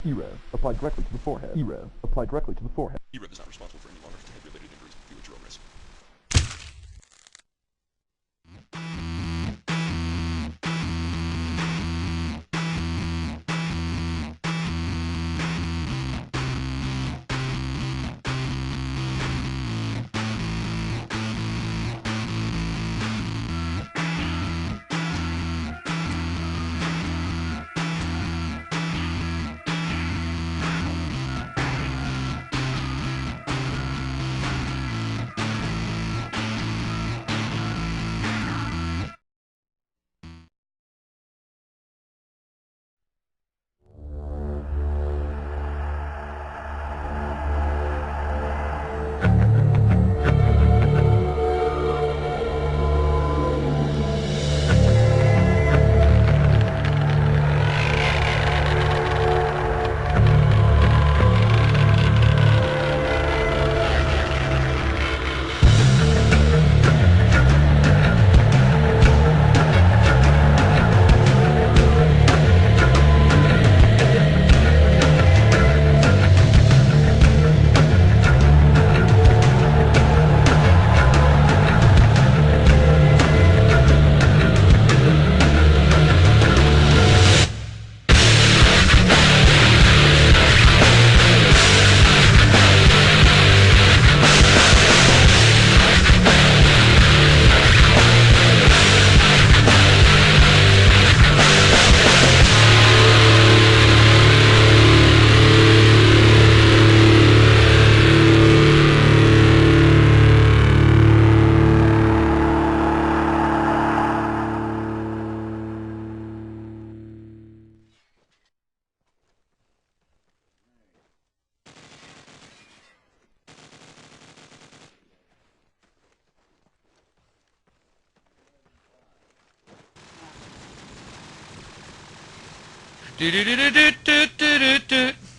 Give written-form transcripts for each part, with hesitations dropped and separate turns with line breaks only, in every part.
e-rev applied directly to the forehead. e-rev applied directly to the forehead.
e-rev is not responsible for any longer head-related injuries. Do at your own risk.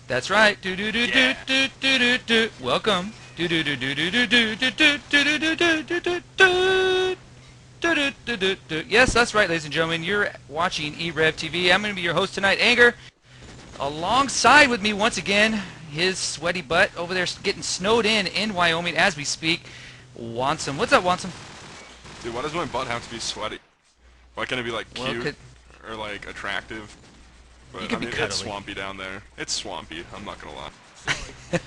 That's right. Welcome. Yes, that's right, ladies and gentlemen. You're watching e-rev TV. I'm going to be your host tonight, Anger. Alongside with me once again, his sweaty butt over there getting snowed in Wyoming as we speak. Wansome. What's up, Wansome?
Dude, why does my butt have to be sweaty? Why can't it be like cute or like attractive? But I mean, it's swampy down there. It's swampy. I'm not gonna lie.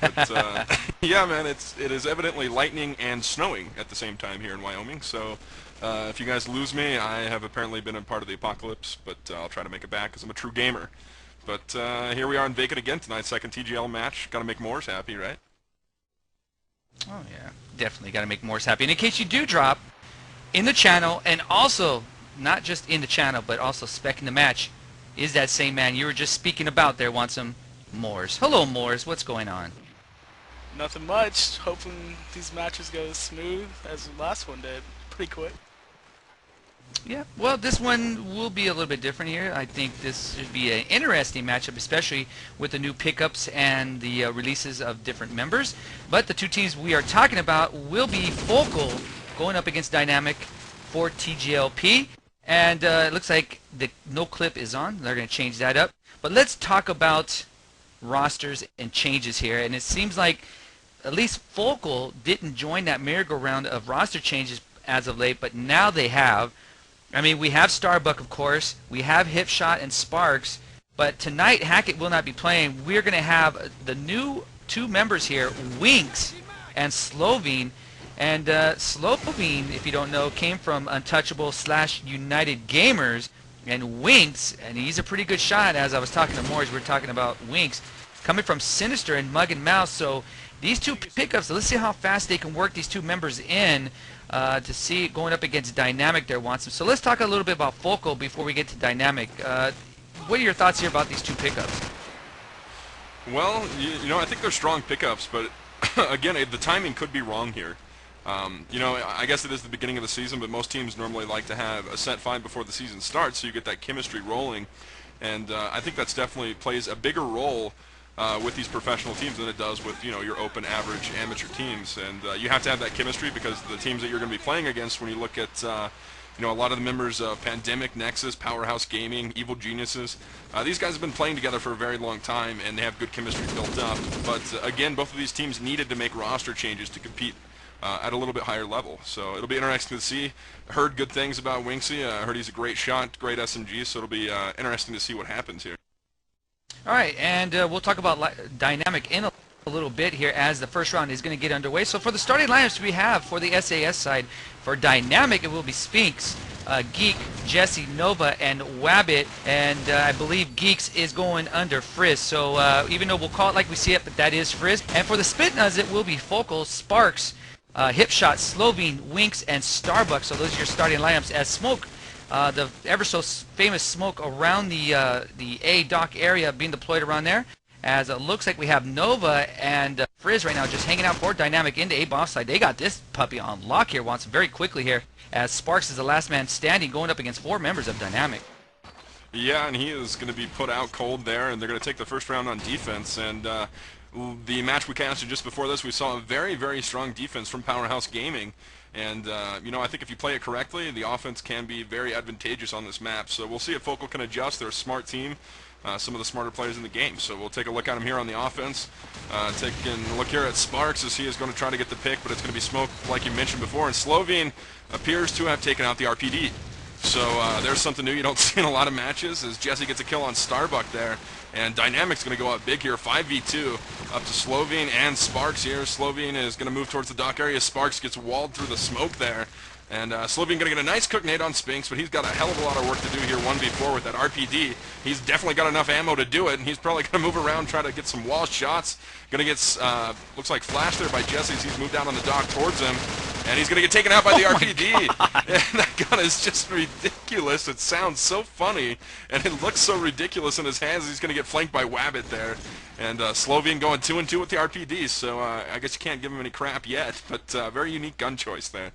But yeah, man, it is evidently lightning and snowing at the same time here in Wyoming. So if you guys lose me, I have apparently been a part of the apocalypse, but I'll try to make it back because I'm a true gamer. But here we are in Vacant again tonight, second TGL match. Gotta make Morse happy, right?
Oh yeah, definitely gotta make Morse happy. And in case you do drop in the channel, and also not just in the channel, but also specking the match, is that same man you were just speaking about there, Wansome, Morse. Hello, Morse. What's going on?
Nothing much. Hoping these matches go as smooth as the last one did. Pretty quick.
Yeah, well, this one will be a little bit different here. I think this should be an interesting matchup, especially with the new pickups and the releases of different members. But the two teams we are talking about will be Focal going up against Dynamic for TGLP. And it looks like the no clip is on. They're going to change that up. But let's talk about rosters and changes here. And it seems like at least Focal didn't join that merry-go-round of roster changes as of late, but now they have. I mean, we have Starbuck, of course. We have Hipshot and Sparks. But tonight, Hackett will not be playing. We're going to have the new two members here, Winks and Slovene. And Slovene, if you don't know, came from Untouchable / United Gamers. And Winks, and he's a pretty good shot, as I was talking to Morris, we were talking about Winks, coming from Sinister and Mug and Mouse. So these two pickups, let's see how fast they can work these two members in to see going up against Dynamic there, Watson. So let's talk a little bit about Focal before we get to Dynamic. What are your thoughts here about these two pickups?
Well, you know, I think they're strong pickups, but again, the timing could be wrong here. You know, I guess it is the beginning of the season, but most teams normally like to have a set find before the season starts, so you get that chemistry rolling. And I think that's definitely plays a bigger role with these professional teams than it does with, you know, your open, average, amateur teams. And you have to have that chemistry because the teams that you're going to be playing against, when you look at, You know, a lot of the members of Pandemic, Nexus, Powerhouse Gaming, Evil Geniuses, these guys have been playing together for a very long time, and they have good chemistry built up. But again, both of these teams needed to make roster changes to compete at a little bit higher level. So it'll be interesting to see. Heard good things about Winksy. I heard he's a great shot, great SMG, so it'll be interesting to see what happens here.
All right, and we'll talk about Dynamic in a little bit here as the first round is going to get underway. So for the starting lineups we have for the SAS side, for Dynamic it will be Spinks, Geek, Jesse, Nova, and Wabbit, and I believe Geeks is going under Frizz. So even though we'll call it like we see it, but that is Frizz. And for the Spitnuts it will be Focal, Sparks, Hipshot, Slovene, Winks, and Starbuck. So those are your starting lineups as Smoke. The ever so famous Smoke around the A dock area being deployed around there. As it looks like we have Nova and Frizz right now just hanging out for Dynamic into A bomb side. They got this puppy on lock here, Watson, very quickly here, as Sparks is the last man standing, going up against 4 members of Dynamic.
Yeah, and he is going to be put out cold there, and they're going to take the first round on defense. And the match we casted just before this, we saw a very, very strong defense from Powerhouse Gaming. And, you know, I think if you play it correctly, the offense can be very advantageous on this map. So we'll see if Focal can adjust. They're a smart team, some of the smarter players in the game. So we'll take a look at him here on the offense. Taking a look here at Sparks as he is going to try to get the pick, but it's going to be Smoke, like you mentioned before. And Slovene appears to have taken out the RPD. So there's something new you don't see in a lot of matches, as Jesse gets a kill on Starbuck there. And Dynamic's going to go up big here, 5v2, up to Slovene and Sparks here. Slovene is going to move towards the dock area. Sparks gets walled through the smoke there. And Slovene going to get a nice cook nade on Spinks, but he's got a hell of a lot of work to do here 1v4 with that RPD. He's definitely got enough ammo to do it, and he's probably going to move around, try to get some wall shots. Going to get, looks like flash there by Jesse as he's moved down on the dock towards him. And he's going to get taken out by the RPD. And that gun is just ridiculous. It sounds so funny, and it looks so ridiculous in his hands. He's going to get flanked by Wabbit there. And Slovene going 2-2 with the RPD, so I guess you can't give him any crap yet, but very unique gun choice there.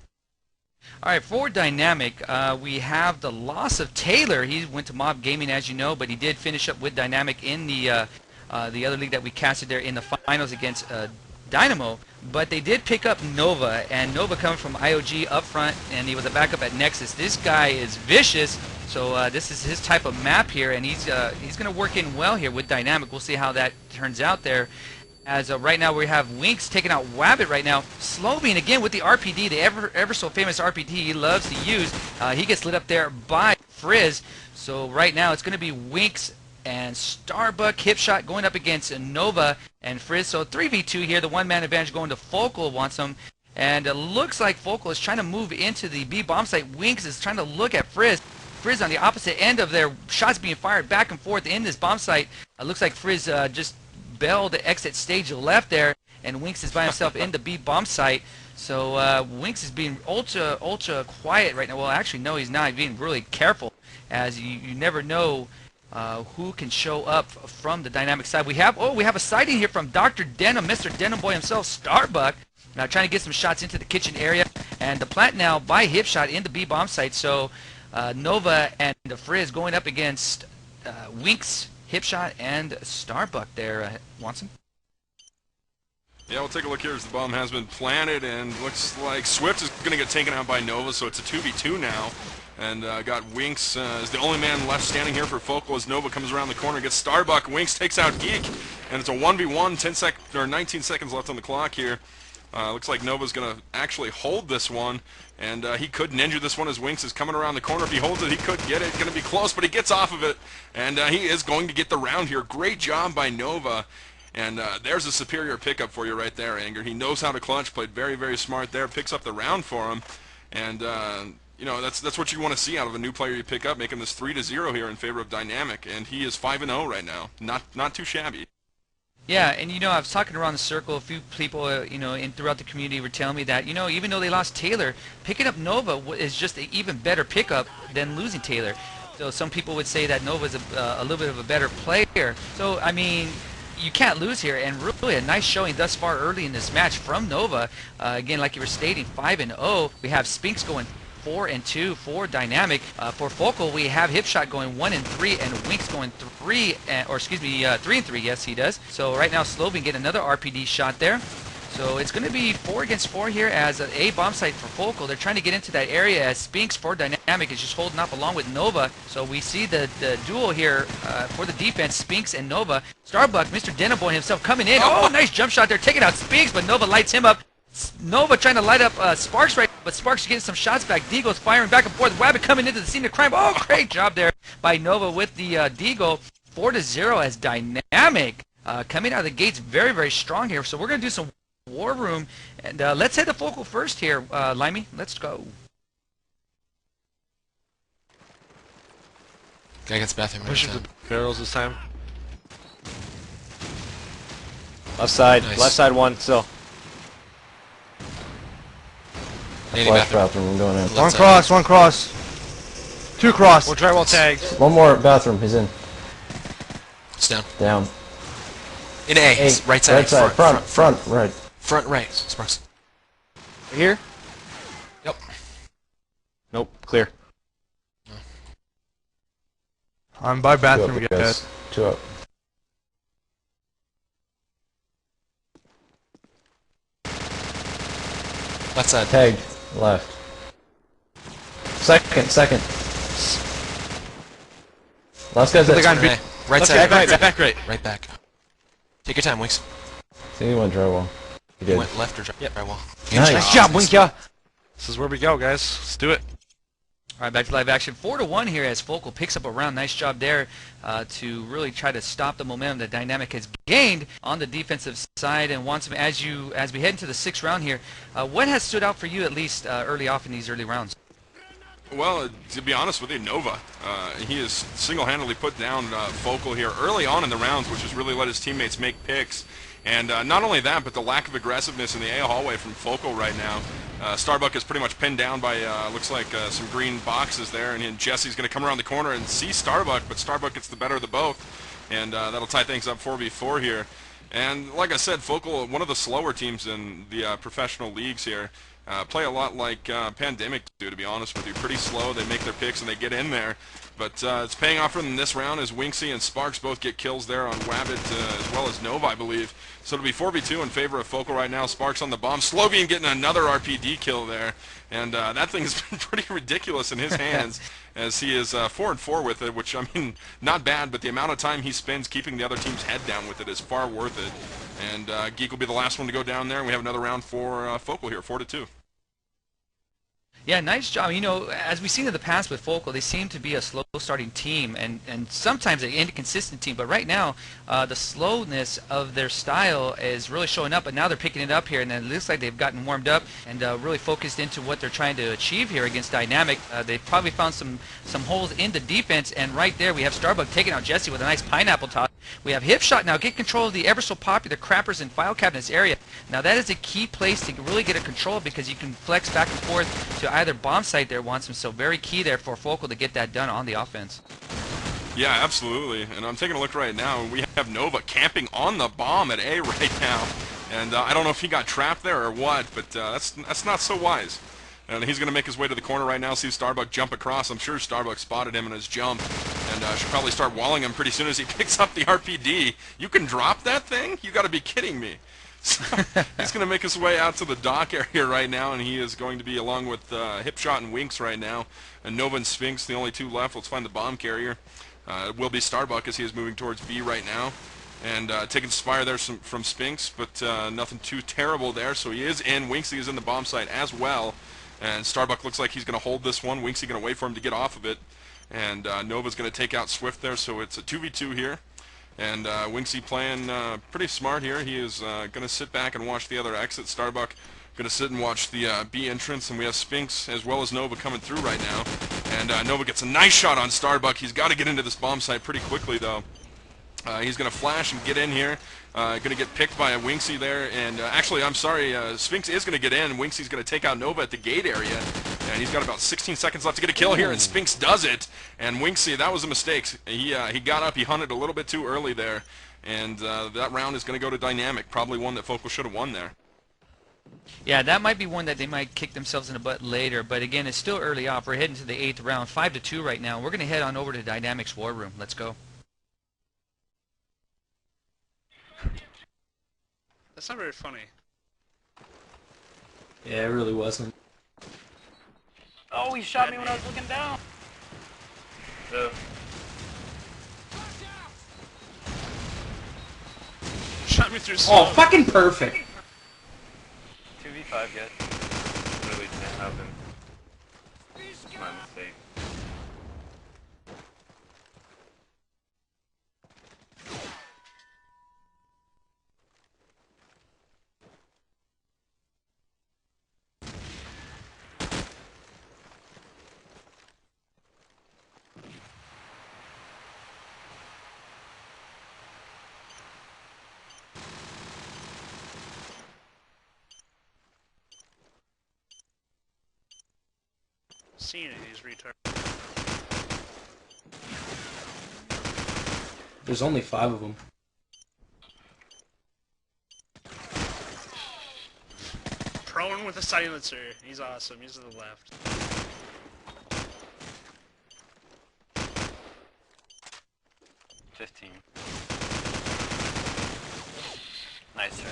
All right, for Dynamic, we have the loss of Taylor. He went to Mob Gaming, as you know, but he did finish up with Dynamic in the other league that we casted there in the finals against Dynamo. But they did pick up Nova, and Nova coming from IOG up front, and he was a backup at Nexus. This guy is vicious, so this is his type of map here, and he's going to work in well here with Dynamic. We'll see how that turns out there. As right now we have Winks taking out Wabbit right now. Slovene again with the RPD, the ever so famous RPD he loves to use. He gets lit up there by Frizz. So right now it's going to be Winks and Starbuck, Hipshot going up against Nova and Frizz. So 3v2 here. The one-man advantage going to Focal wants him. And it looks like Focal is trying to move into the B bomb site. Winks is trying to look at Frizz. Frizz on the opposite end of their shots being fired back and forth in this bomb site. It looks like Frizz just bailed to exit stage left there, and Winks is by himself in the B bomb site. So Winks is being ultra quiet right now. Well, actually, no, he's not. He's being really careful, as you never know who can show up from the Dynamic side. We have a sighting here from Dr. Denim, Mr. Denim Boy himself, Starbuck, trying to get some shots into the kitchen area, and the plant now by Hipshot in the B bomb site. So Nova and Frizz going up against Winks, Hipshot, and Starbuck there, Watson.
Yeah, we'll take a look here as the bomb has been planted, and looks like Swift is going to get taken out by Nova, so it's a 2v2 now. And got Winks as the only man left standing here for Focal as Nova comes around the corner, gets Starbuck. Winks takes out Geek, and it's a 1v1, 19 seconds left on the clock here. Looks like Nova's going to actually hold this one, and he could ninja this one as Winks is coming around the corner. If he holds it, he could get it. Going to be close, but he gets off of it, and he is going to get the round here. Great job by Nova, and there's a superior pickup for you right there, Anger. He knows how to clutch, played very, very smart there, picks up the round for him, and you know, that's what you want to see out of a new player you pick up, making this 3-0 here in favor of Dynamic, and he is 5-0 right now. Not too shabby.
Yeah, and you know, I was talking around the circle. A few people, you know, throughout the community were telling me that, you know, even though they lost Taylor, picking up Nova is just an even better pickup than losing Taylor. So some people would say that Nova's a little bit of a better player. So I mean, you can't lose here, and really a nice showing thus far early in this match from Nova. Again, like you were stating, 5-0. We have Spinks going 4-2 for Dynamic. For Focal, we have Hipshot going 1-3 and Winks going 3-3. Yes, he does. So right now, Slovene getting another RPD shot there. So it's going to be 4 against 4 here as a bomb site for Focal. They're trying to get into that area as Spinks for Dynamic is just holding up along with Nova. So we see the duel here for the defense, Spinks and Nova. Starbuck, Mr. Denaboy himself coming in. Oh, nice jump shot there, taking out Spinks, but Nova lights him up. Nova trying to light up Sparks right, but Sparks getting some shots back. Deagle's firing back and forth. Wabbit coming into the scene of crime. Oh, great job there by Nova with the Deagle. 4-0 as Dynamic coming out of the gates very, very strong here. So we're going to do some War Room, and let's head to Focal first here, Limey. Let's go.
Guy gets bathroom.
Pushing the barrels this time. Left side,
Nice.
left side one still.
Flash
bathroom, I'm going in.
One cross,
one cross. 2 cross.
One drywall tagged.
One more bathroom, he's in.
It's down.
Down.
In A.
Eight.
Right side.
Right side, front, right.
Front right. Sparks.
Here?
Yep.
Nope, clear.
I'm by bathroom, guys. 2 up.
Left side.
Tagged, left. Second. Last guy's
The guy
at...
in
A. Right
Left
side.
back right.
Right back. Take your time, Winks.
I think he went drywall. He
You
did.
went left or drywall?
Nice.
Nice job, Winkia. This is where we go, guys. Let's do it.
All right, back to live action. 4-1 here as Focal picks up a round. Nice job there to really try to stop the momentum that Dynamic has gained on the defensive side. And wants as we head into the 6th round here, what has stood out for you at least early off in these early rounds?
Well, to be honest with you, Nova, he has single-handedly put down Focal here early on in the rounds, which has really let his teammates make picks. And not only that, but the lack of aggressiveness in the A hallway from Focal right now. Starbuck is pretty much pinned down by, looks like some green boxes there, and Jesse's going to come around the corner and see Starbuck, but Starbuck gets the better of the both, and that'll tie things up 4v4 here. And like I said, Focal, one of the slower teams in the professional leagues here, play a lot like Pandemic do, to be honest with you. Pretty slow, they make their picks and they get in there. But it's paying off for them this round as Winksy and Sparks both get kills there on Wabbit as well as Nova, I believe. So it'll be 4v2 in favor of Focal right now. Sparks on the bomb. Slovian getting another RPD kill there. And that thing has been pretty ridiculous in his hands as he is 4-4 with it, which, I mean, not bad, but the amount of time he spends keeping the other team's head down with it is far worth it. And Geek will be the last one to go down there. We have another round for Focal here, 4-2.
Yeah, nice job. You know, as we've seen in the past with Focal, they seem to be a slow-starting team and sometimes an inconsistent team. But right now, the slowness of their style is really showing up. But now they're picking it up here, and it looks like they've gotten warmed up and really focused into what they're trying to achieve here against Dynamic. They've probably found some holes in the defense, and right there we have Starbuck taking out Jesse with a nice pineapple toss. We have Hip Shot now get control of the ever so popular Crappers and File Cabinets area. Now that is a key place to really get a control because you can flex back and forth to either bomb site there wants him, so very key there for Focal to get that done on the offense.
Yeah, absolutely. And I'm taking a look right now, and we have Nova camping on the bomb at A right now. And I don't know if he got trapped there or what, but that's not so wise. And he's going to make his way to the corner right now, see Starbuck jump across. I'm sure Starbuck spotted him in his jump, and should probably start walling him pretty soon as he picks up the RPD. You can drop that thing? You got to be kidding me. So he's going to make his way out to the dock area right now, and he is going to be along with Hipshot and Winks right now. And Nova and Sphinx, the only two left. Let's find the bomb carrier. It will be Starbuck as he is moving towards B right now. And taking Spire there from Sphinx, but nothing too terrible there. So he is in. Winksy is in the bomb site as well. And Starbuck looks like he's going to hold this one. Winksy going to wait for him to get off of it. And Nova's going to take out Swift there, so it's a 2v2 here. And Winksy playing pretty smart here. He is going to sit back and watch the other exit. Starbuck going to sit and watch the B entrance. And we have Sphinx as well as Nova coming through right now. And Nova gets a nice shot on Starbuck. He's got to get into this bomb site pretty quickly, though. He's going to flash and get in here. Going to get picked by a Winksy there. And actually, I'm sorry, Sphinx is going to get in. Winksy's going to take out Nova at the gate area. And he's got about 16 seconds left to get a kill here, and Sphinx does it. And Winksy, that was a mistake. He got up, he hunted a little bit too early there. And that round is going to go to Dynamic. Probably one that Focal should have won there.
Yeah, that might be one that they might kick themselves in the butt later. But again, it's still early off. We're heading to the 8th round, 5-2 right now. We're going to head on over to Dynamic's War Room. Let's go.
That's not very funny.
Yeah, it really wasn't.
Oh, he shot me when I was looking down.
Shot me through
Oh,
smoke.
fucking perfect!
2v5, guys. Really didn't happen. My mistake.
Seeing these retards.
There's only 5 of them.
Prone with a silencer. He's awesome. He's to the left.
Nice try.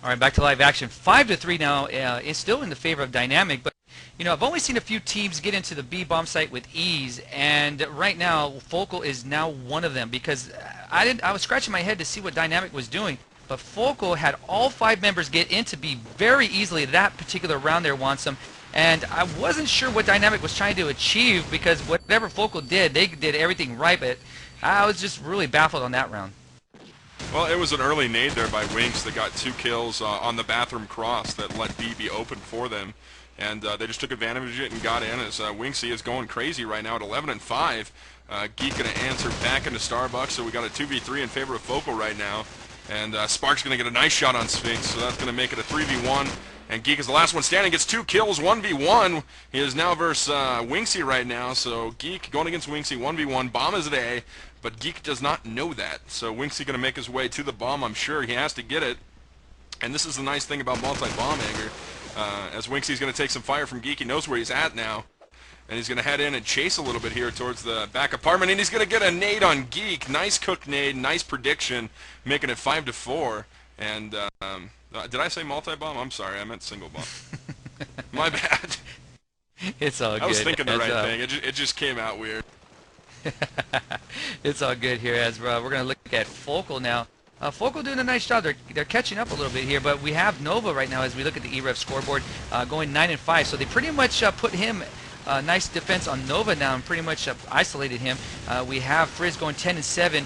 All right, back to live action. 5-3 now. It's still in the favor of Dynamic, but you know I've only seen a few teams get into the B bomb site with ease, and right now Focal is now one of them because I was scratching my head to see what Dynamic was doing, but Focal had all 5 members get into B very easily that particular round there, Wansome, and I wasn't sure what Dynamic was trying to achieve because whatever Focal did, they did everything right, but I was just really baffled on that round.
Well, it was an early nade there by Winks that got 2 kills on the bathroom cross that let B be open for them. And they just took advantage of it and got in as Winksy is going crazy right now at 11-5. Geek going to answer back into Starbucks, so we got a 2v3 in favor of Focal right now. And Spark's going to get a nice shot on Sphinx, so that's going to make it a 3v1. And Geek is the last one standing, gets 2 kills, 1v1. He is now versus Winksy right now, so Geek going against Winksy, 1v1. Bomb is at A, but Geek does not know that. So Winksy going to make his way to the bomb, I'm sure. He has to get it. And this is the nice thing about multi-bomb anger. As Winksy's going to take some fire from Geek, he knows where he's at now. And he's going to head in and chase a little bit here towards the back apartment. And he's going to get a nade on Geek. Nice cooked nade, nice prediction, making it 5-4. And did I say multi-bomb? I'm sorry, I meant single bomb. My bad.
It's all good.
I was thinking the right thing. It just came out weird.
It's all good here as we're going to look at Focal now. Focal doing a nice job. They're catching up a little bit here, but we have Nova right now as we look at the e-rev scoreboard going 9-5. So they pretty much put him nice defense on Nova now and pretty much isolated him. We have Frizz going 10-7.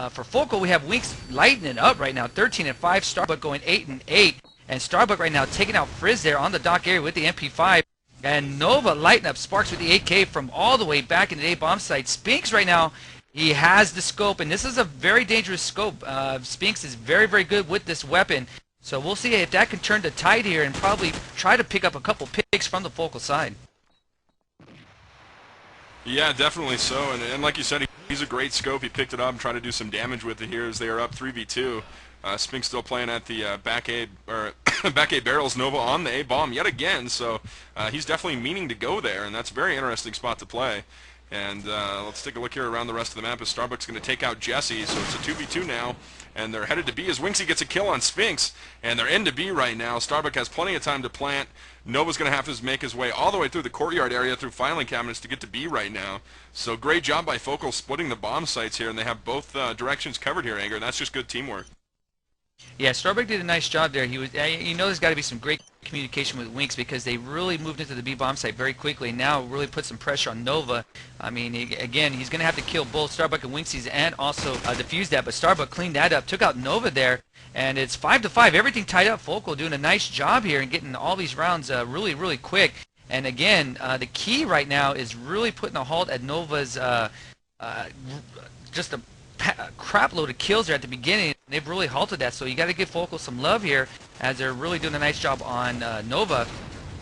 For Focal, we have Winks lighting it up right now, 13-5. Starbuck going 8-8, and Starbuck right now taking out Frizz there on the dock area with the MP5. And Nova lighting up Sparks with the 8K from all the way back in the A bomb site. Spinks right now, he has the scope, and this is a very dangerous scope. Spinks is very, very good with this weapon. So we'll see if that can turn the tide here and probably try to pick up a couple picks from the Focal side.
Yeah, definitely so. And like you said, he's a great scope. He picked it up and tried to do some damage with it here as they are up 3v2. Spink still playing at the back A barrels. Nova on the A bomb yet again, so he's definitely meaning to go there, and that's a very interesting spot to play. And let's take a look here around the rest of the map as Starbuck's going to take out Jesse, so it's a 2v2 now, and they're headed to B as Winksy gets a kill on Sphinx, and they're into B right now. Starbuck has plenty of time to plant. Nova's going to have to make his way all the way through the courtyard area through filing cabinets to get to B right now. So great job by Focal splitting the bomb sites here, and they have both directions covered here, Anger, and that's just good teamwork.
Yeah, Starbuck did a nice job there. He was, you know, there's got to be some great communication with Winks because they really moved into the B bomb site very quickly. Now really put some pressure on Nova. I mean, again, he's going to have to kill both Starbuck and Winksies and also defuse that. But Starbuck cleaned that up, took out Nova there, and it's 5-5. Everything tied up. Focal doing a nice job here and getting all these rounds really, really quick. And again, the key right now is really putting a halt at Nova's just a crap load of kills there at the beginning. They've really halted that, so you got to give Focal some love here as they're really doing a nice job on Nova.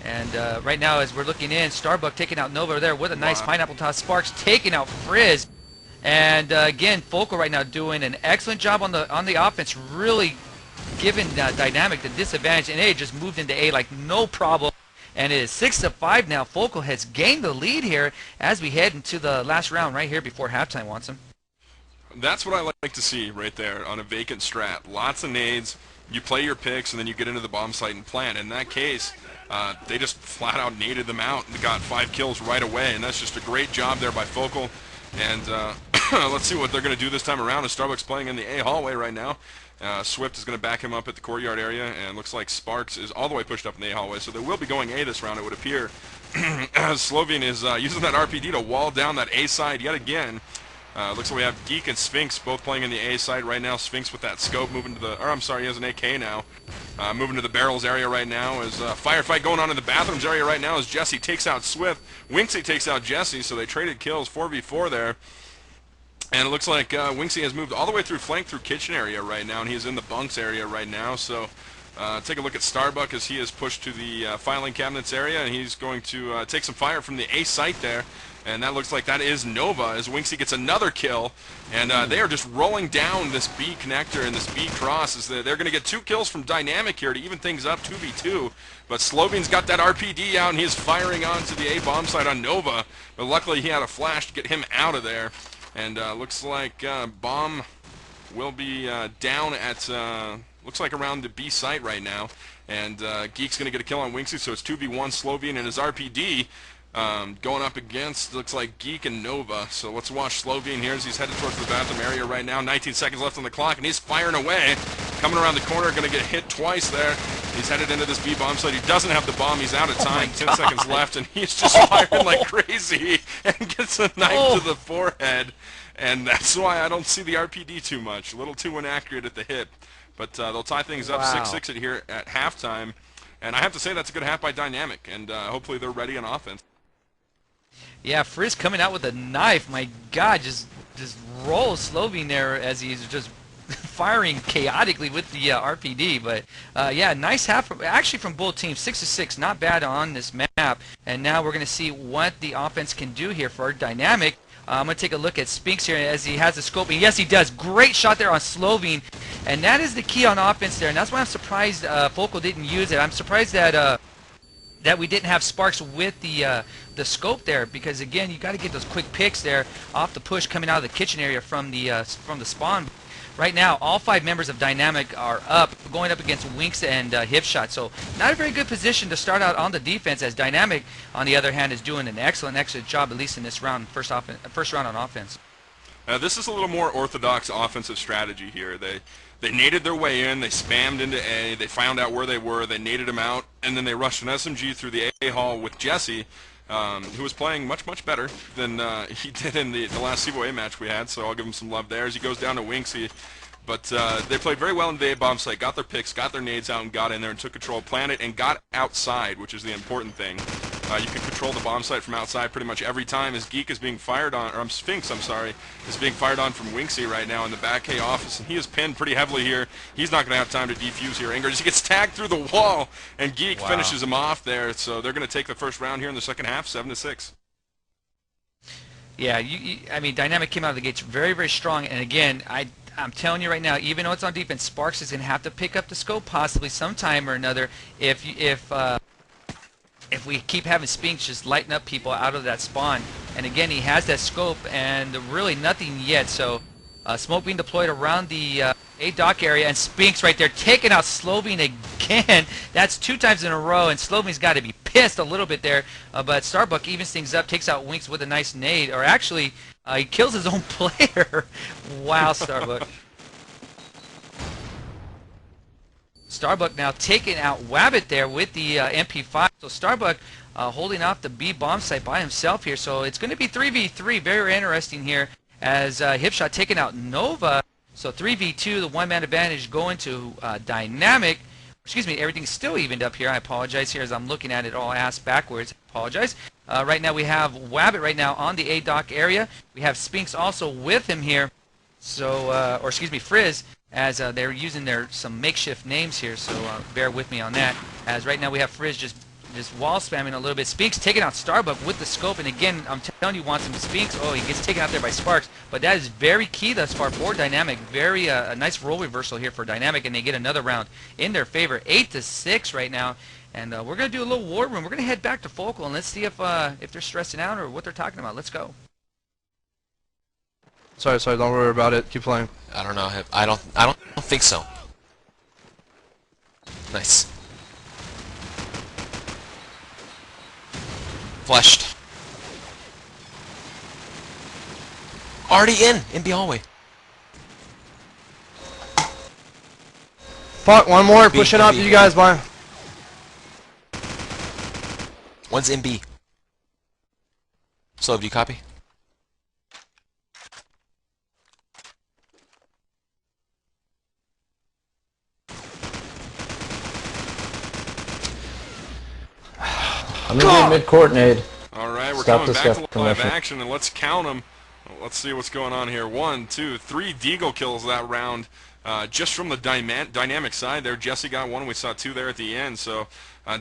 And right now, as we're looking in, Starbuck taking out Nova there with a nice pineapple toss. Sparks taking out Frizz, and again, Focal right now doing an excellent job on the offense, really giving Dynamic the disadvantage, and they just moved into A like no problem. And it is 6-5 now. Focal has gained the lead here as we head into the last round right here before halftime, Watson.
That's what I like to see right there on a vacant strat. Lots of nades, you play your picks, and then you get into the bomb site and plant. In that case, they just flat out naded them out and got 5 kills right away, and that's just a great job there by Focal. And let's see what they're going to do this time around. As Starbucks playing in the A hallway right now. Swift is going to back him up at the courtyard area, and looks like Sparks is all the way pushed up in the A hallway, so they will be going A this round, it would appear. As Slovene is using that RPD to wall down that A side yet again. Looks like we have Geek and Sphinx both playing in the A side right now. Sphinx with that scope moving to the, or I'm sorry, he has an AK now. Moving to the barrels area right now. As firefight going on in the bathrooms area right now as Jesse takes out Swift. Winksy takes out Jesse, so they traded kills 4v4 there. And it looks like Winksy has moved all the way through flank through kitchen area right now, and he's in the bunks area right now. So take a look at Starbuck as he is pushed to the filing cabinets area, and he's going to take some fire from the A site there. And that looks like that is Nova as Winksy gets another kill. And they are just rolling down this B connector and this B cross. As they're going to get 2 kills from Dynamic here to even things up 2v2. But Slovene's got that RPD out, and he is firing onto the A bomb site on Nova. But luckily he had a flash to get him out of there. And looks like bomb will be down at, looks like around the B site right now. And Geek's going to get a kill on Winksy, so it's 2v1 Slovene and his RPD. Going up against, looks like Geek and Nova. So let's watch Slovene here as he's headed towards the bathroom area right now. 19 seconds left on the clock, and he's firing away. Coming around the corner, going to get hit twice there. He's headed into this B bomb site. He doesn't have the bomb. He's out of time. 10 seconds left, and he's just firing like crazy and gets a knife to the forehead. And that's why I don't see the RPD too much. A little too inaccurate at the hit. But they'll tie things up 6-6 at here at halftime. And I have to say that's a good half by Dynamic, and hopefully they're ready on offense.
Yeah, Frizz coming out with a knife. My God, just rolls Slovene there as he's just firing chaotically with the RPD. But yeah, nice half actually from both teams. 6-6, not bad on this map. And now we're going to see what the offense can do here for Dynamic. I'm going to take a look at Spinks here as he has the scope. And yes, he does. Great shot there on Slovene. And that is the key on offense there. And that's why I'm surprised Focal didn't use it. I'm surprised that that we didn't have Sparks with the scope there, because again, you got to get those quick picks there off the push coming out of the kitchen area from the spawn. Right now, all 5 members of Dynamic are up, going up against Winks and Hipshot. So not a very good position to start out on the defense, as Dynamic, on the other hand, is doing an excellent job, at least in this round, first round on offense.
This is a little more orthodox offensive strategy here. They naded their way in, they spammed into A, they found out where they were, they naded them out, and then they rushed an SMG through the A hall with Jesse, who was playing much better than he did in the last CBO match we had, so I'll give him some love there as he goes down to Winksy. But they played very well in the A bomb site, got their picks, got their nades out, and got in there and took control of Planet and got outside, which is the important thing. You can control the bomb site from outside pretty much every time as Geek is being fired on, or Sphinx, I'm sorry, is being fired on from Winksy right now in the back A office, and he is pinned pretty heavily here. He's not going to have time to defuse here. Ingrid, he gets tagged through the wall, and Geek finishes him off there, so they're going to take the first round here in the second half, 7-6.
Yeah, I mean, Dynamic came out of the gates very strong, and again, I'm telling you right now, even though it's on defense, Sparks is going to have to pick up the scope possibly sometime or another if we keep having Spinks just lighten up people out of that spawn. And again, he has that scope and really nothing yet. So smoke being deployed around the A dock area, and Spinks right there taking out Slovene again. That's 2 times in a row, and Slovene's got to be pissed a little bit there. But Starbuck evens things up, takes out Winks with a nice nade, or actually he kills his own player. Wow, Starbuck. Starbuck now taking out Wabbit there with the MP5. So Starbuck holding off the B bomb site by himself here. So it's going to be 3v3. Very interesting here as Hipshot taking out Nova. So 3v2, the one-man advantage going to Dynamic. Excuse me, everything's still evened up here. I apologize here as I'm looking at it all ass backwards. I apologize. Right now we have Wabbit right now on the A dock area. We have Spinks also with him here. So, or excuse me, Frizz, as they're using some makeshift names here, so bear with me on that. As right now we have Frizz just wall spamming a little bit. Spinks taking out Starbuck with the scope, and again, I'm telling you, wants him Spinks. Oh, he gets taken out there by Sparks, but that is very key thus far for Dynamic. Very a nice role reversal here for Dynamic, and they get another round in their favor, 8-6 right now. And we're gonna do a little war room. We're gonna head back to Focal and let's see if they're stressing out or what they're talking about. Let's go.
Sorry, don't worry about it. Keep playing.
I don't know. I don't think so. Nice. Flushed. Already in the hallway.
Fuck, one more,
B,
pushing
B,
up
B.
you guys, boy.
One's in B. So, do you copy?
I'm gonna be mid-court, nade.
Alright, we're
Stop
coming
this
back
guy
to
from
live
rushing.
action, and let's count them. Let's see what's going on here. 1, 2, 3 Deagle kills that round. Just from the Dynamic side there. Jesse got one. We saw 2 there at the end. So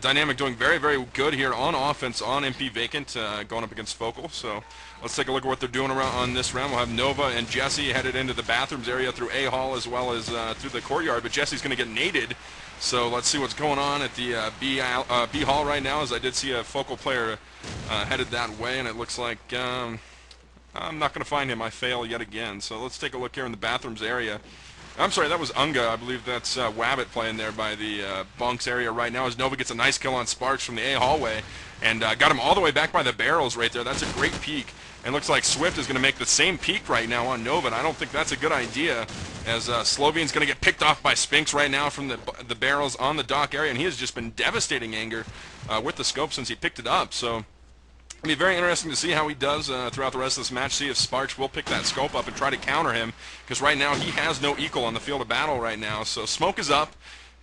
Dynamic doing very, very good here on offense on MP Vacant, going up against Focal. So let's take a look at what they're doing around on this round. We'll have Nova and Jesse headed into the bathrooms area through A Hall as well as through the courtyard. But Jesse's going to get naded. So let's see what's going on at the B Hall right now, as I did see a Focal player headed that way, and it looks like I'm not going to find him. I fail yet again. So let's take a look here in the bathrooms area. I'm sorry, that was Unga. I believe that's Wabbit playing there by the bunks area right now, as Nova gets a nice kill on Sparks from the A hallway, and got him all the way back by the barrels right there. That's a great peek. And looks like Swift is going to make the same peek right now on Nova, and I don't think that's a good idea, as Slovian's going to get picked off by Spinks right now from the barrels on the dock area, and he has just been devastating Anger with the scope since he picked it up. So it'll be very interesting to see how he does throughout the rest of this match, see if Sparks will pick that scope up and try to counter him, because right now he has no equal on the field of battle right now. So smoke is up,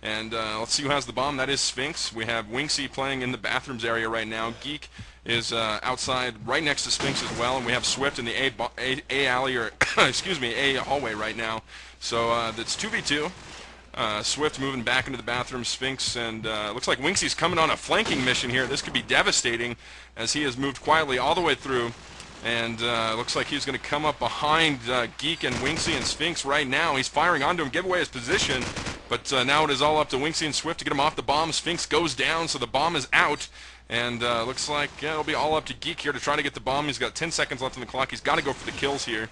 and let's see who has the bomb. That is Sphinx. We have Winksy playing in the bathrooms area right now. Geek is outside right next to Sphinx as well, and we have Swift in the A alley, or excuse me, A hallway right now. So that's 2v2. Swift moving back into the bathroom, Sphinx, and looks like Winksy's coming on a flanking mission here. This could be devastating, as he has moved quietly all the way through, and looks like he's going to come up behind Geek and Winksy and Sphinx right now. He's firing onto him, give away his position, but now it is all up to Winksy and Swift to get him off the bomb. Sphinx goes down, so the bomb is out, and looks like it'll be all up to Geek here to try to get the bomb. He's got 10 seconds left on the clock. He's got to go for the kills here.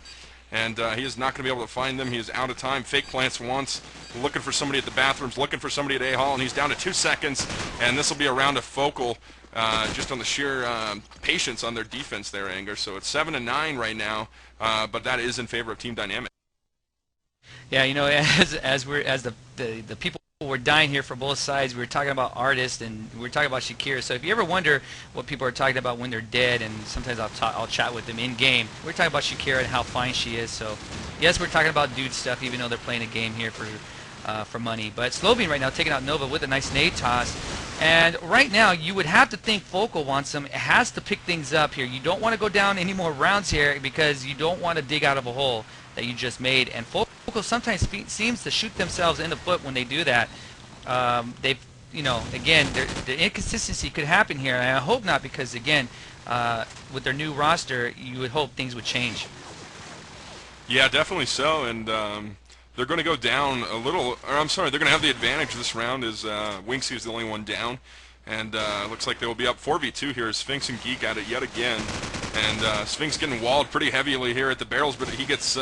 And he is not going to be able to find them. He is out of time. Fake plants once, looking for somebody at the bathrooms, looking for somebody at A Hall, and he's down to 2 seconds. And this will be a round of Focal, just on the sheer patience on their defense there, Anger. So it's 7-9 right now, but that is in favor of Team Dynamic.
Yeah, you know, as the people were dying here for both sides, we were talking about artists and we were talking about Shakira. So if you ever wonder what people are talking about when they're dead, and sometimes I'll chat with them in game, we're talking about Shakira and how fine she is. So yes, we're talking about dude stuff, even though they're playing a game here for money. But Slovian right now taking out Nova with a nice nade toss. And right now, you would have to think Focal wants him. It has to pick things up here. You don't want to go down any more rounds here, because you don't want to dig out of a hole that you just made. And Focal sometimes seems to shoot themselves in the foot when they do that. They've, you know, again, the inconsistency could happen here, and I hope not, because again, with their new roster, you would hope things would change.
Yeah, definitely so, and they're going to go down a little, or I'm sorry, they're going to have the advantage this round, as Winksy is the only one down, and looks like they will be up 4v2 here as Sphinx and Geek at it yet again, and Sphinx getting walled pretty heavily here at the barrels, but he gets,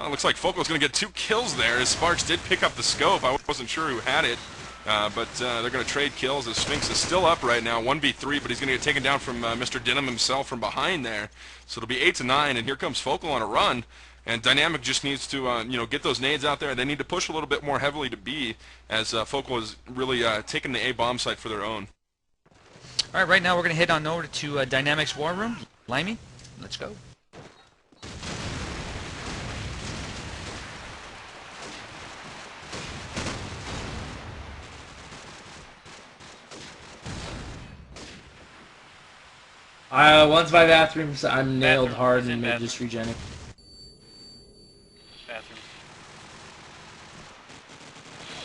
looks like Focal's going to get 2 kills there, as Sparks did pick up the scope. I wasn't sure who had it, but they're going to trade kills, as Sphinx is still up right now, 1v3, but he's going to get taken down from Mr. Denim himself from behind there, so it'll be 8-9, and here comes Focal on a run. And Dynamic just needs to, you know, get those nades out there. They need to push a little bit more heavily to B, as Focal is really taking the A bomb site for their own.
All right, right now we're going to head on over to Dynamic's War Room. Limey, let's go.
Once my bathrooms, I'm nailed hard and just regening.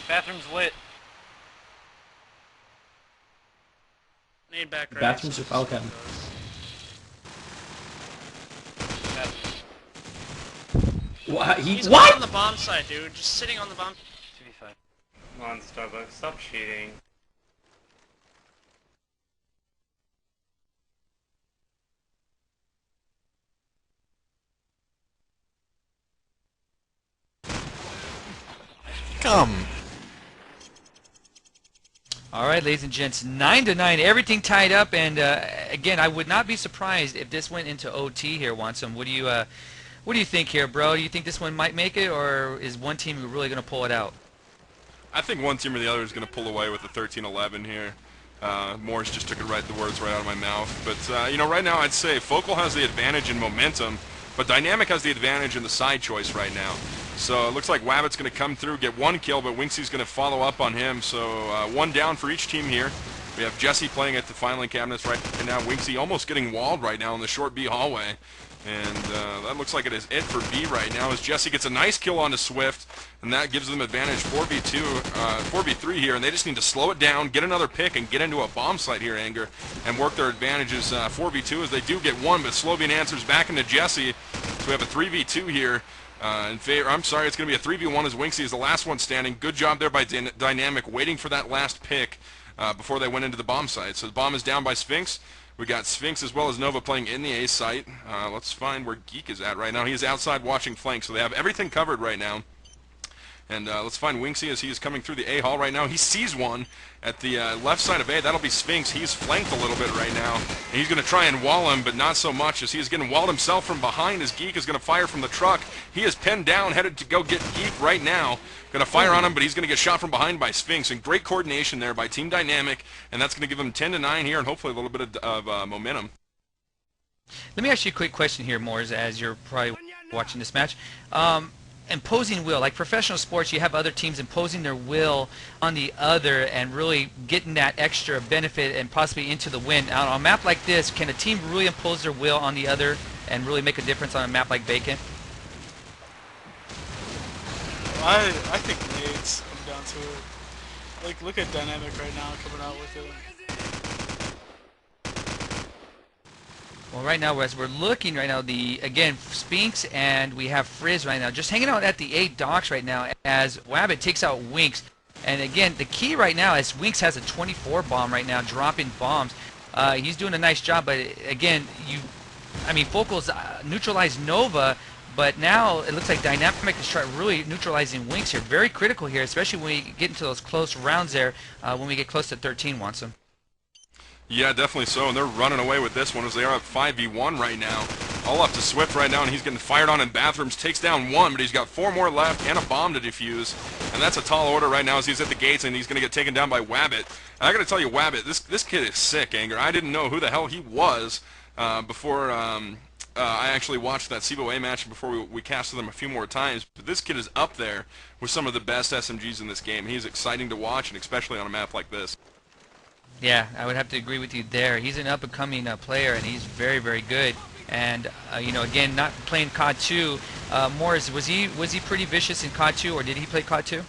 Bathroom's lit.
Need back right.
Bathrooms are okay. What?
He's
What?
on the bomb site, dude. Just sitting on the bomb.
2v5. Come on, Starbucks. Stop cheating.
Come.
All right, ladies and gents, 9-9, everything tied up, and again, I would not be surprised if this went into OT here, Wansum. What do you think here, bro? Do you think this one might make it, or is one team really going to pull it out?
I think one team or the other is going to pull away with the 13-11 here. Morris just took the words right out of my mouth. But, you know, right now I'd say Focal has the advantage in momentum, but Dynamic has the advantage in the side choice right now. So it looks like Wabbit's going to come through, get one kill, but Winksy's going to follow up on him. So one down for each team here. We have Jesse playing at the filing cabinets right now. Winksy almost getting walled right now in the short B hallway. And that looks like it is it for B right now as Jesse gets a nice kill onto Swift, and that gives them advantage 4v3 here, and they just need to slow it down, get another pick, and get into a bomb site here, Anger, and work their advantages 4v2 as they do get one, but Slovian answers back into Jesse. So we have a 3v2 here. In favor, I'm sorry, it's going to be a 3v1 as Winksy is the last one standing. Good job there by Dynamic, waiting for that last pick before they went into the bomb site. So the bomb is down by Sphinx. We got Sphinx as well as Nova playing in the A site. Let's find where Geek is at right now. He is outside watching flank, so they have everything covered right now. And let's find Winksy as he is coming through the A hall right now. He sees one at the left side of A. That'll be Sphinx. He's flanked a little bit right now. And he's going to try and wall him, but not so much as he is getting walled himself from behind as Geek is going to fire from the truck. He is pinned down, headed to go get Geek right now. Going to fire on him, but he's going to get shot from behind by Sphinx. And great coordination there by Team Dynamic. And that's going to give him 10-9 here and hopefully a little bit of momentum.
Let me ask you a quick question here, Moors, as you're probably watching this match. Imposing will, like professional sports, you have other teams imposing their will on the other and really getting that extra benefit and possibly into the win. On a map like this, can a team really impose their will on the other and really make a difference on a map like Bacon?
I think nades come down to it. Like, look at Dynamic right now coming out with it.
Well, right now, as we're looking right now, again, Sphinx and we have Frizz right now, just hanging out at the 8 docks right now as Wabbit takes out Winks. And again, the key right now is Winks has a 24 bomb right now, dropping bombs. He's doing a nice job, but again, Focal's neutralized Nova, but now it looks like Dynamic is trying really neutralizing Winks here. Very critical here, especially when we get into those close rounds there, when we get close to 13, Wansum.
Yeah, definitely so, and they're running away with this one as they are at 5v1 right now. All up to Swift right now, and he's getting fired on in bathrooms. Takes down one, but he's got 4 more left and a bomb to defuse. And that's a tall order right now as he's at the gates, and he's going to get taken down by Wabbit. I got to tell you, Wabbit, this kid is sick, Anger. I didn't know who the hell he was before I actually watched that CBO A match before we casted them a few more times. But this kid is up there with some of the best SMGs in this game. He's exciting to watch, and especially on a map like this.
Yeah, I would have to agree with you there. He's an up-and-coming player, and he's very, very good. And you know, again, not playing COD 2. Morris, was he pretty vicious in COD 2, or did he play COD 2?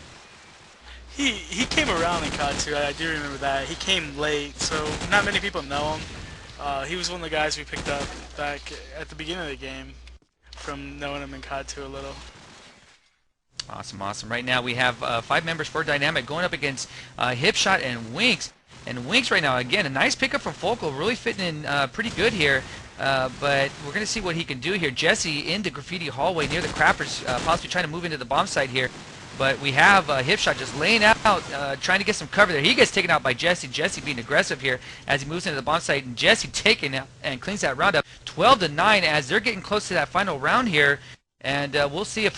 He came around in COD 2. I do remember that. He came late, so not many people know him. He was one of the guys we picked up back at the beginning of the game from knowing him in COD 2 a little.
Awesome, awesome. Right now we have 5 members for Dynamic going up against Hipshot and Winks. And Winks right now, again, a nice pickup from Focal, really fitting in pretty good here. But we're going to see what he can do here. Jesse in the graffiti hallway near the crappers, possibly trying to move into the bomb site here. But we have Hipshot just laying out, trying to get some cover there. He gets taken out by Jesse. Jesse being aggressive here as he moves into the bomb site. And Jesse taking out and cleans that round up. 12-9 as they're getting close to that final round here. And we'll see if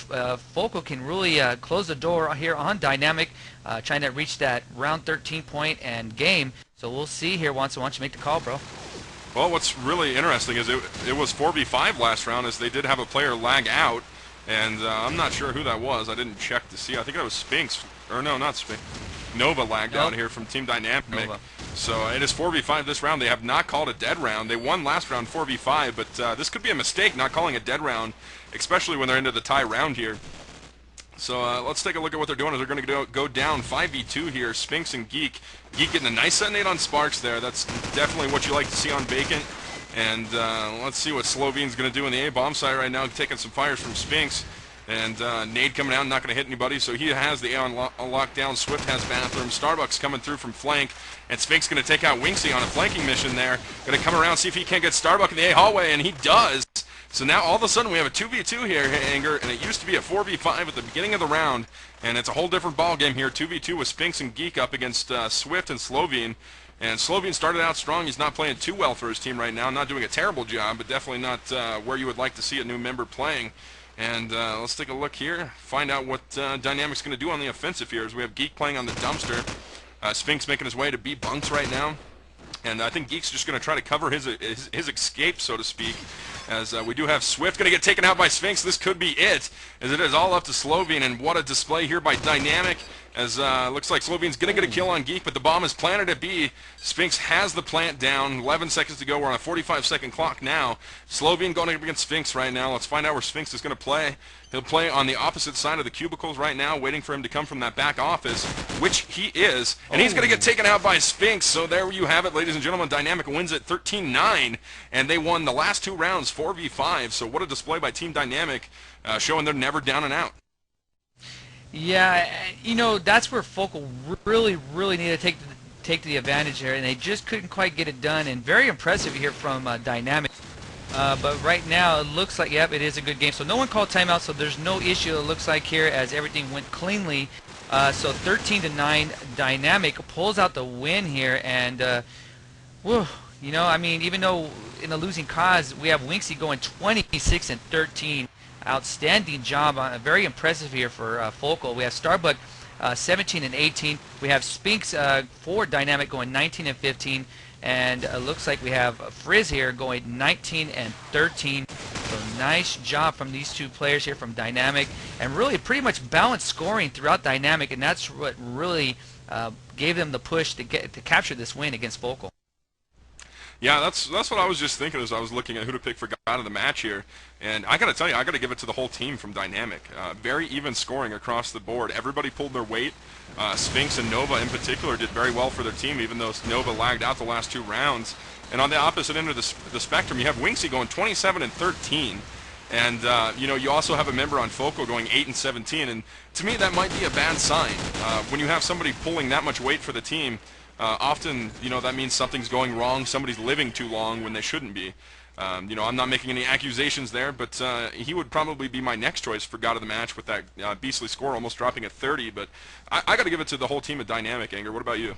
Focal can really close the door here on Dynamic, trying to reach that round 13 point and game. So we'll see here. Why don't you make the call, bro?
Well, what's really interesting is it was 4v5 last round as they did have a player lag out. And I'm not sure who that was. I didn't check to see. I think that was Sphinx. Or no, not Sphinx. Nova lagged out here from Team Dynamic. Nova. So it is 4v5 this round. They have not called a dead round. They won last round 4v5, but this could be a mistake not calling a dead round, especially when they're into the tie round here. So let's take a look at what they're doing. They're going to go down 5v2 here. Sphinx and Geek. Geek getting a nice set-nade on Sparks there. That's definitely what you like to see on Vacant. And let's see what Slovian's going to do in the A-bomb site right now, taking some fires from Sphinx. And nade coming out, not going to hit anybody, so he has the A on lockdown. Swift has bathroom. Starbucks coming through from flank, and Sphinx going to take out Winksy on a flanking mission there. Going to come around, see if he can't get Starbuck in the A hallway, and he does. So now all of a sudden we have a 2v2 here, Anger, and it used to be a 4v5 at the beginning of the round, and it's a whole different ball game here. 2v2 with Spinks and Geek up against Swift and Slovene. And Slovene started out strong. He's not playing too well for his team right now. Not doing a terrible job, but definitely not where you would like to see a new member playing. And let's take a look here, find out what Dynamic's going to do on the offensive here. As we have Geek playing on the dumpster. Spinks making his way to B bunks right now. And I think Geek's just going to try to cover his escape, so to speak. As we do have Swift going to get taken out by Spinks. This could be it, as it is all up to Slovene. And what a display here by Dynamic. As looks like Slovene's going to get a kill on Geek, but the bomb is planted at B. Spinks has the plant down. 11 seconds to go. We're on a 45-second clock now. Slovene going up against Spinks right now. Let's find out where Spinks is going to play. He'll play on the opposite side of the cubicles right now, waiting for him to come from that back office, which he is. And he's going to get taken out by Spinks. So there you have it, ladies and gentlemen. Dynamic wins at 13-9, and they won the last 2 rounds 4v5. So what a display by Team Dynamic, showing they're never down and out.
Yeah, you know, that's where Focal really need to take the advantage here, and they just couldn't quite get it done. And very impressive here from Dynamic. But right now, it looks like, yep, it is a good game. So no one called timeout, so there's no issue, it looks like here, as everything went cleanly. So 13-9, Dynamic pulls out the win here. And, whew, you know, I mean, even though in the losing cause, we have Winksy going 26-13. Outstanding job, very impressive here for Focal. We have Starbuck 17-18. We have Spinks for Dynamic going 19-15, and looks like we have Frizz here going 19-13. So nice job from these two players here from Dynamic, and really pretty much balanced scoring throughout Dynamic, and that's what really gave them the push to capture this win against Focal.
Yeah, that's what I was just thinking as I was looking at who to pick for God of the match here. And I got to tell you, I got to give it to the whole team from Dynamic. Very even scoring across the board. Everybody pulled their weight. Spinks and Nova in particular did very well for their team, even though Nova lagged out the last 2 rounds. And on the opposite end of the spectrum, you have Winksy going 27-13. And, you know, you also have a member on Focal going 8-17. And to me, that might be a bad sign. When you have somebody pulling that much weight for the team, often, you know, that means something's going wrong. Somebody's living too long when they shouldn't be. You know, I'm not making any accusations there, but he would probably be my next choice for God of the match with that beastly score, almost dropping at 30. But I got to give it to the whole team at Dynamic. Anger, what about you?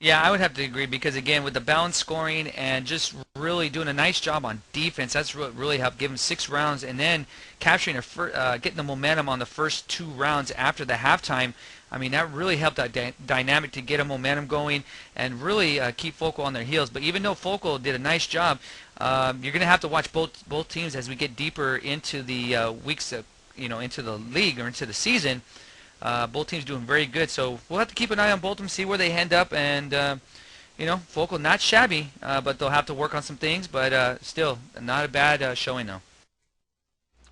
Yeah, I would have to agree, because again, with the balanced scoring and just really doing a nice job on defense, that's what really helped give them 6 rounds, and then capturing getting the momentum on the first 2 rounds after the halftime. I mean, that really helped out Dynamic to get a momentum going and really keep Focal on their heels. But even though Focal did a nice job, you're going to have to watch both teams as we get deeper into the weeks, you know, into the league or into the season. Both teams doing very good, so we'll have to keep an eye on both of them, see where they end up. And you know, Focal not shabby, but they'll have to work on some things. But still, not a bad showing though.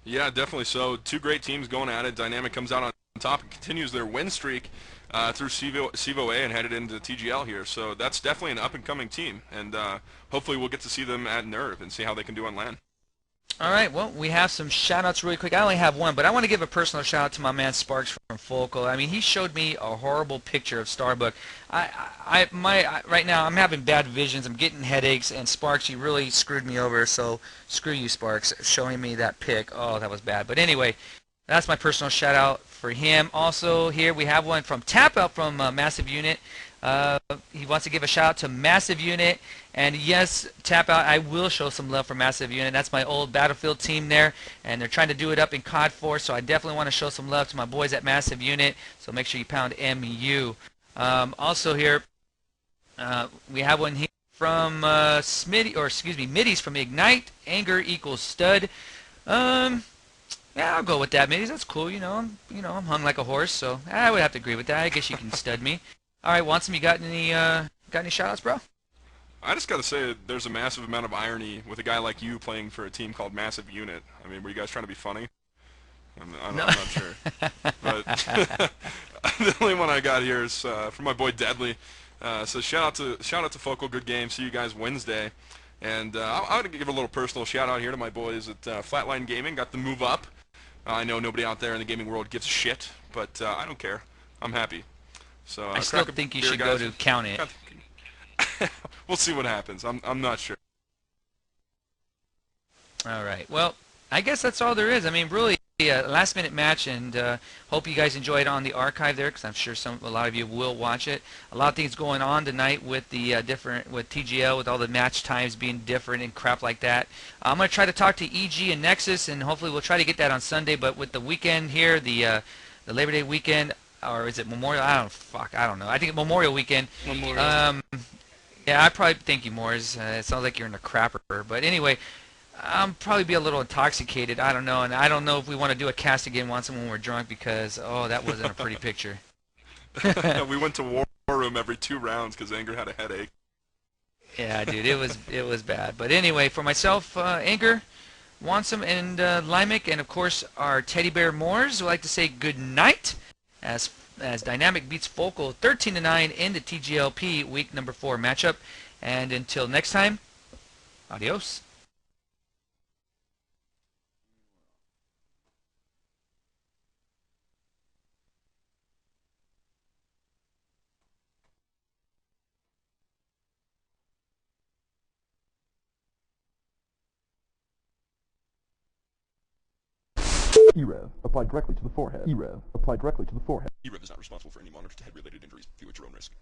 Yeah, definitely so. 2 great teams going at it. Dynamic comes out on top and continues their win streak through CVO A and headed into TGL here. So that's definitely an up-and-coming team, and hopefully we'll get to see them at Nerve and see how they can do on LAN.
All right, well, we have some shout-outs really quick. I only have one, but I want to give a personal shout-out to my man Sparks from Focal. I mean, he showed me a horrible picture of Starbuck. Right now, I'm having bad visions. I'm getting headaches, and Sparks, you really screwed me over, so screw you, Sparks, showing me that pic. Oh, that was bad. But anyway, that's my personal shout-out for him. Also, here we have one from Tap Out from Massive Unit. He wants to give a shout-out to Massive Unit. And yes, Tap Out, I will show some love for Massive Unit. That's my old Battlefield team there, and they're trying to do it up in COD 4, so I definitely want to show some love to my boys at Massive Unit, so make sure you pound MU. Also here, we have one here from Middies from Ignite. Anger equals stud. Yeah, I'll go with that, Middies. That's cool. You know, I'm hung like a horse, so I would have to agree with that. I guess you can stud me. All right, Wansome, you got any shout-outs, bro?
I just got to say there's a massive amount of irony with a guy like you playing for a team called Massive Unit. I mean, were you guys trying to be funny? I'm not sure. But the only one I got here is from my boy Deadly. So shout out to Focal, good game. See you guys Wednesday. And I want to give a little personal shout out here to my boys at Flatline Gaming. Got the move up. I know nobody out there in the gaming world gives a shit, but I don't care. I'm happy. So
I still think you should go to Count It.
We'll see what happens. I'm not sure.
All right. Well, I guess that's all there is. I mean, really, a last-minute match, and hope you guys enjoyed on the archive there, because I'm sure a lot of you will watch it. A lot of things going on tonight with the with TGL, with all the match times being different and crap like that. I'm gonna try to talk to EG and Nexus, and hopefully we'll try to get that on Sunday. But with the weekend here, the Labor Day weekend, or is it Memorial? I don't know. I think Memorial weekend.
Memorial.
Yeah, I probably thank you, Moors. It sounds like you're in a crapper, but anyway. I'm probably be a little intoxicated. I don't know, and I don't know if we want to do a cast again once when we're drunk because that wasn't a pretty picture.
We went to war room every 2 rounds because Anger had a headache.
Yeah, dude, it was bad. But anyway, for myself, Anger, Wansome, and Limek, and of course our teddy bear Moors, would like to say good night as Dynamic beats Focal 13-9 in the TGLP week number 4 matchup. And until next time, adios.
e-rev. Applied directly to the forehead. e-rev. Applied directly to the forehead.
e-rev is not responsible for any monitor to head-related injuries. View at your own risk.